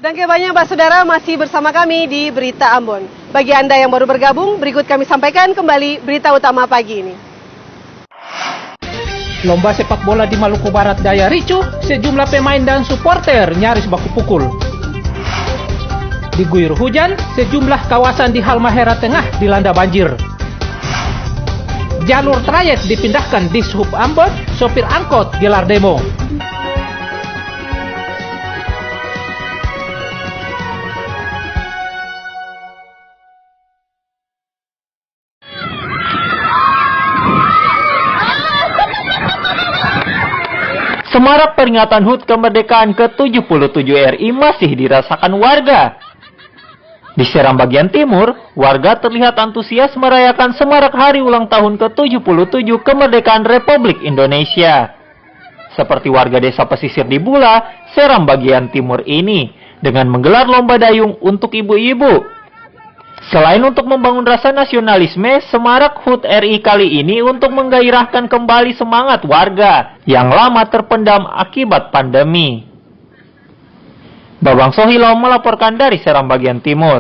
Thank you banyak Pak Saudara, masih bersama kami di Berita Ambon. Bagi Anda yang baru bergabung, berikut kami sampaikan kembali berita utama pagi ini. Lomba sepak bola di Maluku Barat Daya ricuh, sejumlah pemain dan supporter nyaris baku pukul. Diguyur hujan, sejumlah kawasan di Halmahera Tengah dilanda banjir. Jalur trayek dipindahkan di Sub Ambon, sopir angkot gelar demo. Semarak peringatan HUT kemerdekaan ke-77 RI masih dirasakan warga. Di Seram bagian timur, warga terlihat antusias merayakan semarak hari ulang tahun ke-77 kemerdekaan Republik Indonesia. Seperti warga desa pesisir di Bula, Seram bagian timur ini, dengan menggelar lomba dayung untuk ibu-ibu. Selain untuk membangun rasa nasionalisme, semarak HUT RI kali ini untuk menggairahkan kembali semangat warga yang lama terpendam akibat pandemi. Babang Sohilo melaporkan dari Seram bagian timur.